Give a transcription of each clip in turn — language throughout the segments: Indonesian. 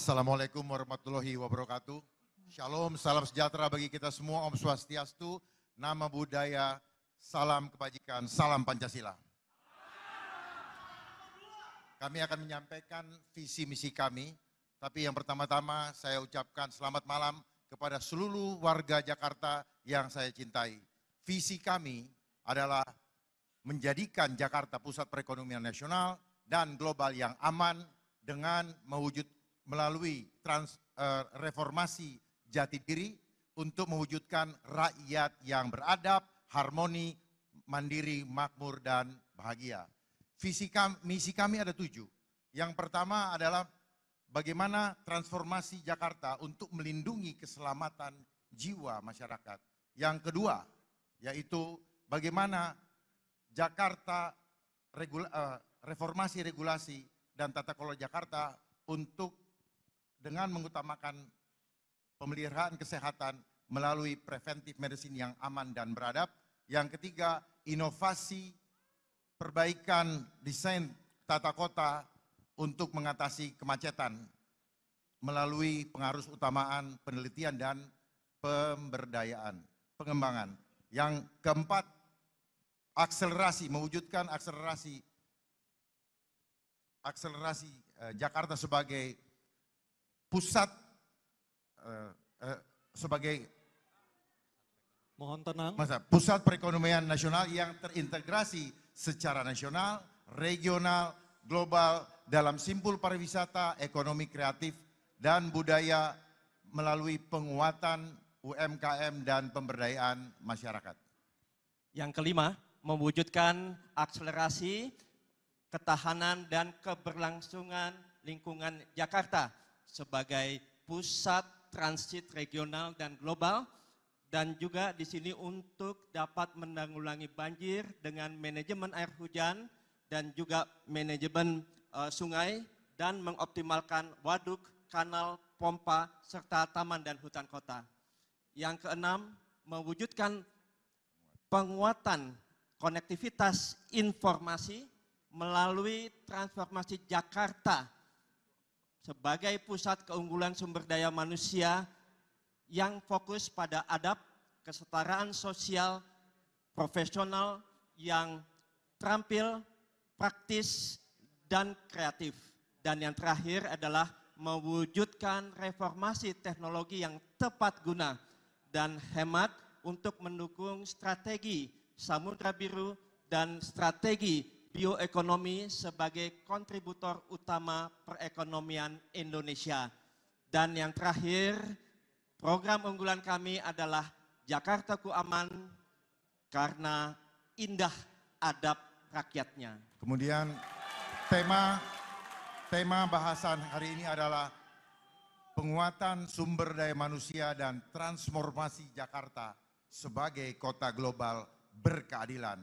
Assalamualaikum warahmatullahi wabarakatuh. Shalom, salam sejahtera bagi kita semua. Om Swastiastu, nama budaya, salam kebajikan, salam Pancasila. Kami akan menyampaikan visi misi kami, tapi yang pertama-tama saya ucapkan selamat malam kepada seluruh warga Jakarta yang saya cintai. Visi kami adalah menjadikan Jakarta pusat perekonomian nasional dan global yang aman dengan melalui reformasi jati diri untuk mewujudkan rakyat yang beradab, harmoni, mandiri, makmur, dan bahagia. Misi kami ada 7. Yang pertama adalah bagaimana transformasi Jakarta untuk melindungi keselamatan jiwa masyarakat. Yang kedua, yaitu bagaimana Jakarta reformasi regulasi dan tata kelola Jakarta untuk dengan mengutamakan pemeliharaan kesehatan melalui preventive medicine yang aman dan beradab. Yang ketiga, inovasi perbaikan desain tata kota untuk mengatasi kemacetan melalui pengarus utamaan penelitian dan pemberdayaan, pengembangan. Yang keempat, mewujudkan akselerasi Jakarta sebagai pusat pusat perekonomian nasional yang terintegrasi secara nasional, regional, global dalam simpul pariwisata, ekonomi kreatif, dan budaya melalui penguatan UMKM dan pemberdayaan masyarakat. Yang kelima, mewujudkan akselerasi ketahanan dan keberlangsungan lingkungan Jakarta sebagai pusat transit regional dan global, dan juga di sini untuk dapat menanggulangi banjir dengan manajemen air hujan dan juga manajemen sungai, dan mengoptimalkan waduk, kanal, pompa, serta taman dan hutan kota. Yang keenam, mewujudkan penguatan konektivitas informasi melalui transformasi Jakarta sebagai pusat keunggulan sumber daya manusia yang fokus pada adab, kesetaraan sosial, profesional yang terampil, praktis, dan kreatif. Dan yang terakhir adalah mewujudkan reformasi teknologi yang tepat guna dan hemat untuk mendukung strategi Samudra Biru dan strategi bioekonomi sebagai kontributor utama perekonomian Indonesia. Dan yang terakhir, program unggulan kami adalah Jakartaku Aman karena indah adab rakyatnya. Kemudian tema bahasan hari ini adalah penguatan sumber daya manusia dan transformasi Jakarta sebagai kota global berkeadilan.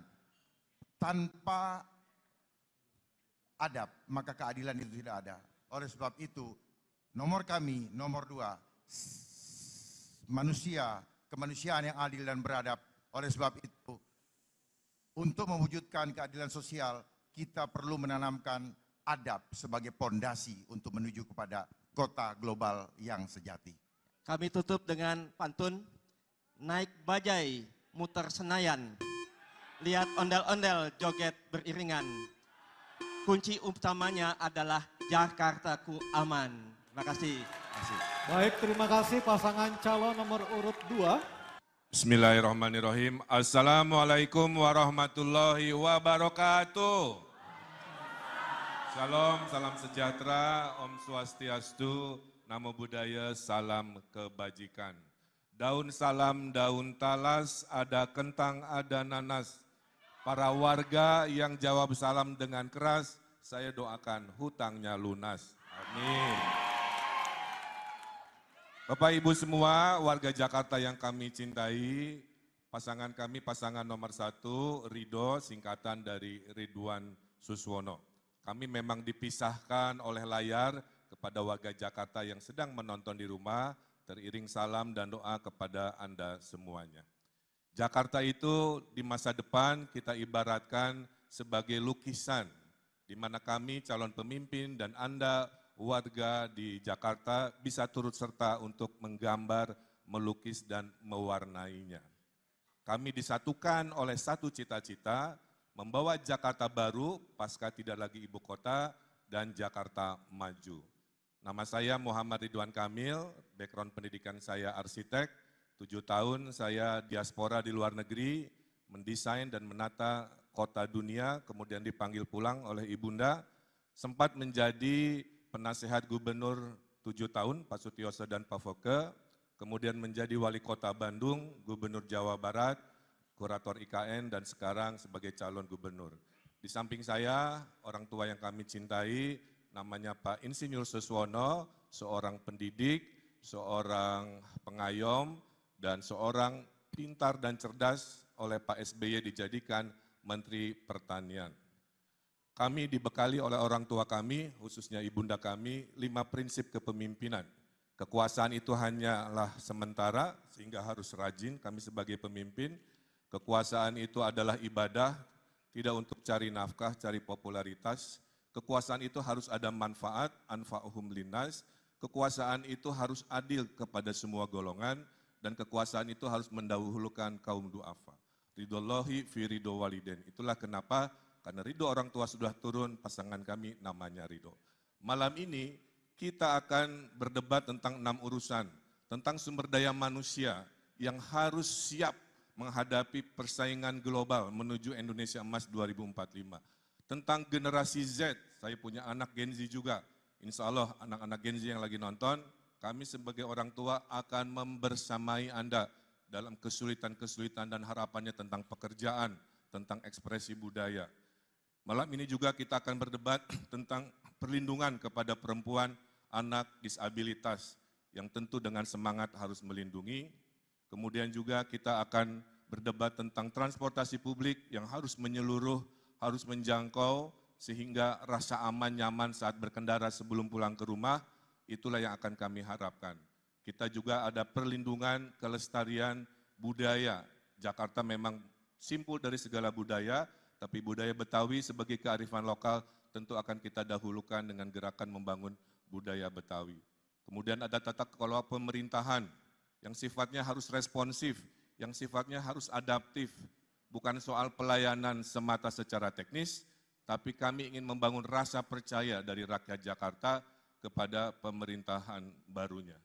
Tanpa adab, maka keadilan itu tidak ada. Oleh sebab itu, nomor 2, kemanusiaan yang adil dan beradab. Oleh sebab itu, untuk mewujudkan keadilan sosial, kita perlu menanamkan adab sebagai pondasi untuk menuju kepada kota global yang sejati. Kami tutup dengan pantun, naik bajai, muter Senayan, lihat ondel-ondel joget beriringan. Kunci utamanya adalah Jakartaku Aman. Terima kasih. Baik, terima kasih pasangan calon nomor urut 2. Bismillahirrahmanirrahim. Assalamualaikum warahmatullahi wabarakatuh. Shalom, salam sejahtera, Om Swastiastu, Namo Buddhaya, salam kebajikan. Daun salam, daun talas, ada kentang, ada nanas. Para warga yang jawab salam dengan keras, saya doakan hutangnya lunas. Amin. Bapak Ibu semua, warga Jakarta yang kami cintai, pasangan kami pasangan nomor 1, Ridho, singkatan dari Ridwan Suswono. Kami memang dipisahkan oleh layar kepada warga Jakarta yang sedang menonton di rumah, teriring salam dan doa kepada Anda semuanya. Jakarta itu di masa depan kita ibaratkan sebagai lukisan, di mana kami calon pemimpin dan Anda warga di Jakarta bisa turut serta untuk menggambar, melukis, dan mewarnainya. Kami disatukan oleh satu cita-cita, membawa Jakarta baru pasca tidak lagi ibu kota dan Jakarta maju. Nama saya Muhammad Ridwan Kamil, background pendidikan saya arsitek, 7 tahun saya diaspora di luar negeri, mendesain dan menata kota dunia, kemudian dipanggil pulang oleh Ibunda, sempat menjadi penasehat gubernur 7 tahun, Pak Sutioso dan Pak Foke, kemudian menjadi wali kota Bandung, gubernur Jawa Barat, kurator IKN, dan sekarang sebagai calon gubernur. Di samping saya, orang tua yang kami cintai, namanya Pak Insinyur Suswono, seorang pendidik, seorang pengayom, dan seorang pintar dan cerdas oleh Pak SBY dijadikan Menteri Pertanian. Kami dibekali oleh orang tua kami, khususnya ibunda kami, 5 prinsip kepemimpinan. Kekuasaan itu hanyalah sementara, sehingga harus rajin kami sebagai pemimpin. Kekuasaan itu adalah ibadah, tidak untuk cari nafkah, cari popularitas. Kekuasaan itu harus ada manfaat, anfa'uhum linnas. Kekuasaan itu harus adil kepada semua golongan, dan kekuasaan itu harus mendahulukan kaum du'afa. Ridhollahi fi ridho waliden. Itulah kenapa, karena ridho orang tua sudah turun, pasangan kami namanya ridho. Malam ini, kita akan berdebat tentang 6 urusan, tentang sumber daya manusia yang harus siap menghadapi persaingan global menuju Indonesia Emas 2045. Tentang generasi Z, saya punya anak Gen Z juga. Insya Allah anak-anak Gen Z yang lagi nonton, kami sebagai orang tua akan membersamai Anda dalam kesulitan-kesulitan dan harapannya tentang pekerjaan, tentang ekspresi budaya. Malam ini juga kita akan berdebat tentang perlindungan kepada perempuan, anak, disabilitas, yang tentu dengan semangat harus melindungi. Kemudian juga kita akan berdebat tentang transportasi publik yang harus menyeluruh, harus menjangkau, sehingga rasa aman, nyaman saat berkendara sebelum pulang ke rumah, itulah yang akan kami harapkan. Kita juga ada perlindungan kelestarian budaya. Jakarta memang simpul dari segala budaya, tapi budaya Betawi sebagai kearifan lokal tentu akan kita dahulukan dengan gerakan membangun budaya Betawi. Kemudian ada tata kelola pemerintahan yang sifatnya harus responsif, yang sifatnya harus adaptif, bukan soal pelayanan semata secara teknis, tapi kami ingin membangun rasa percaya dari rakyat Jakarta kepada pemerintahan barunya.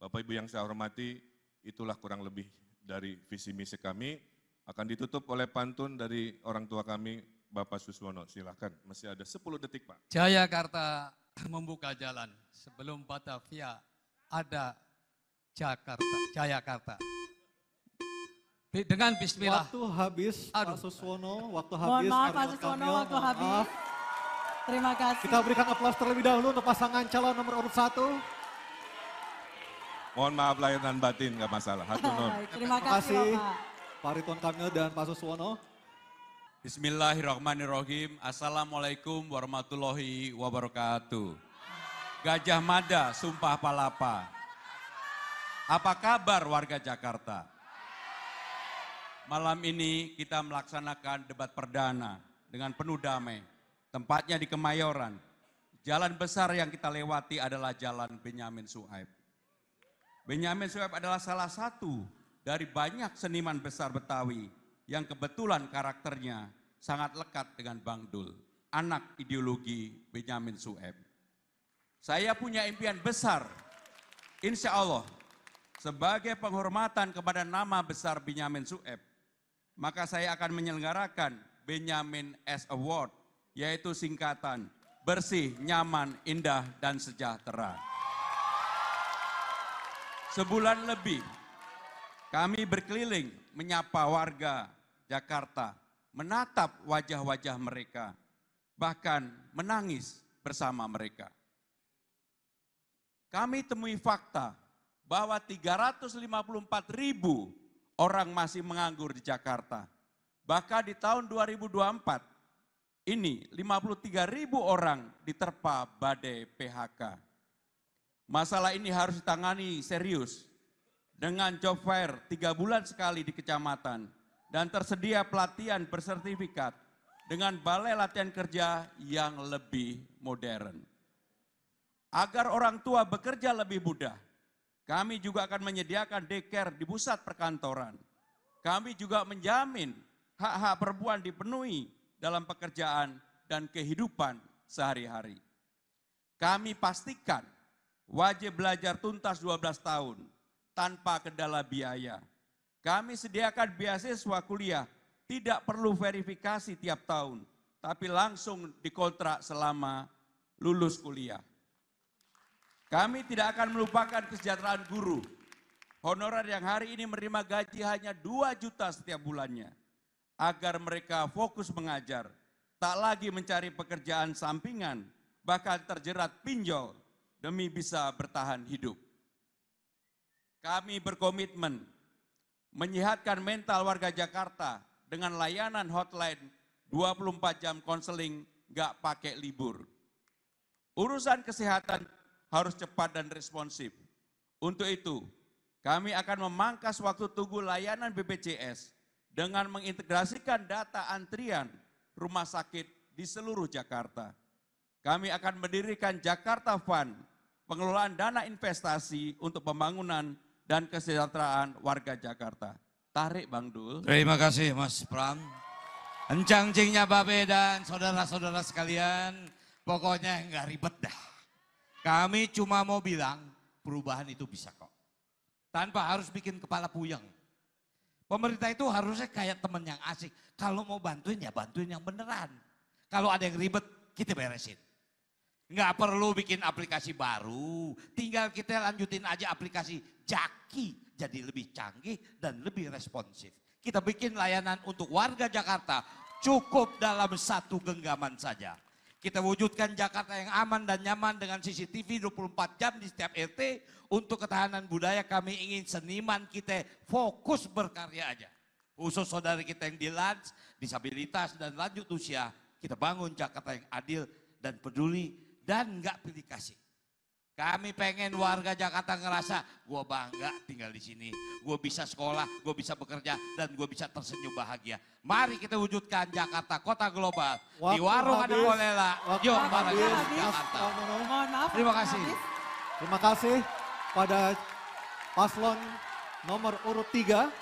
Bapak Ibu yang saya hormati, itulah kurang lebih dari visi misi kami. Akan ditutup oleh pantun dari orang tua kami, Bapak Suswono. Silakan, masih ada 10 detik Pak. Jayakarta membuka jalan sebelum Batavia ada Jakarta, Jayakarta. Dengan bismillah. Waktu habis, Aduh. Pak Suswono, waktu Mohon habis. maaf Pak Ridwan Suswono, Kamil, waktu mohon habis. maaf. Terima kasih. Kita berikan aplaus terlebih dahulu untuk pasangan calon nomor urut 1. Mohon maaf lahir dan batin, nggak masalah. Hatur nuhun. Baik, terima Terima kasih kasih Bapak. Pak Ridwan Kamil dan Pak Suswono. Bismillahirrahmanirrahim. Assalamualaikum warahmatullahi wabarakatuh. Gajah Mada, Sumpah Palapa. Apa kabar warga Jakarta? Malam ini kita melaksanakan debat perdana dengan penuh damai. Tempatnya di Kemayoran. Jalan besar yang kita lewati adalah Jalan Benyamin Sueb. Benyamin Sueb adalah salah satu dari banyak seniman besar Betawi yang kebetulan karakternya sangat lekat dengan Bang Dul, anak ideologi Benyamin Sueb. Saya punya impian besar, insya Allah, sebagai penghormatan kepada nama besar Benyamin Sueb, maka saya akan menyelenggarakan Benyamin S Award, yaitu singkatan bersih, nyaman, indah, dan sejahtera. Sebulan lebih kami berkeliling menyapa warga Jakarta, menatap wajah-wajah mereka, bahkan menangis bersama mereka. Kami temui fakta bahwa 354.000 orang masih menganggur di Jakarta. Bahkan di tahun 2024 ini 53.000 orang diterpa badai PHK. Masalah ini harus ditangani serius dengan job fair 3 bulan sekali di kecamatan dan tersedia pelatihan bersertifikat dengan balai latihan kerja yang lebih modern. Agar orang tua bekerja lebih mudah, kami juga akan menyediakan daycare di pusat perkantoran. Kami juga menjamin hak-hak perempuan dipenuhi dalam pekerjaan dan kehidupan sehari-hari. Kami pastikan wajib belajar tuntas 12 tahun tanpa kendala biaya. Kami sediakan beasiswa kuliah, tidak perlu verifikasi tiap tahun, tapi langsung dikontrak selama lulus kuliah. Kami tidak akan melupakan kesejahteraan guru. Honorer yang hari ini menerima gaji hanya 2 juta setiap bulannya. Agar mereka fokus mengajar, tak lagi mencari pekerjaan sampingan, bahkan terjerat pinjol demi bisa bertahan hidup. Kami berkomitmen menyehatkan mental warga Jakarta dengan layanan hotline 24 jam konseling gak pakai libur. Urusan kesehatan harus cepat dan responsif. Untuk itu, kami akan memangkas waktu tunggu layanan BPJS dengan mengintegrasikan data antrian rumah sakit di seluruh Jakarta. Kami akan mendirikan Jakarta Fund, pengelolaan dana investasi untuk pembangunan dan kesejahteraan warga Jakarta. Tarik Bang Dul. Terima kasih Mas Pram. Encang-cingnya Babe dan saudara-saudara sekalian, pokoknya nggak ribet dah. Kami cuma mau bilang perubahan itu bisa kok. Tanpa harus bikin kepala puyeng. Pemerintah itu harusnya kayak teman yang asik. Kalau mau bantuin ya bantuin yang beneran. Kalau ada yang ribet kita beresin. Nggak perlu bikin aplikasi baru. Tinggal kita lanjutin aja aplikasi Jaki. Jadi lebih canggih dan lebih responsif. Kita bikin layanan untuk warga Jakarta cukup dalam satu genggaman saja. Kita wujudkan Jakarta yang aman dan nyaman dengan CCTV 24 jam di setiap RT. Untuk ketahanan budaya kami ingin seniman kita fokus berkarya aja. Khusus saudara kita yang dilans, disabilitas dan lanjut usia. Kita bangun Jakarta yang adil dan peduli dan nggak pilih kasih. Kami pengen warga Jakarta ngerasa gue bangga tinggal di sini. Gue bisa sekolah, gue bisa bekerja dan gue bisa tersenyum bahagia. Mari kita wujudkan Jakarta kota global. Di warung ada kolela. Yuk bareng Jakarta. Mohon maaf. Terima kasih. Terima kasih pada paslon nomor urut 3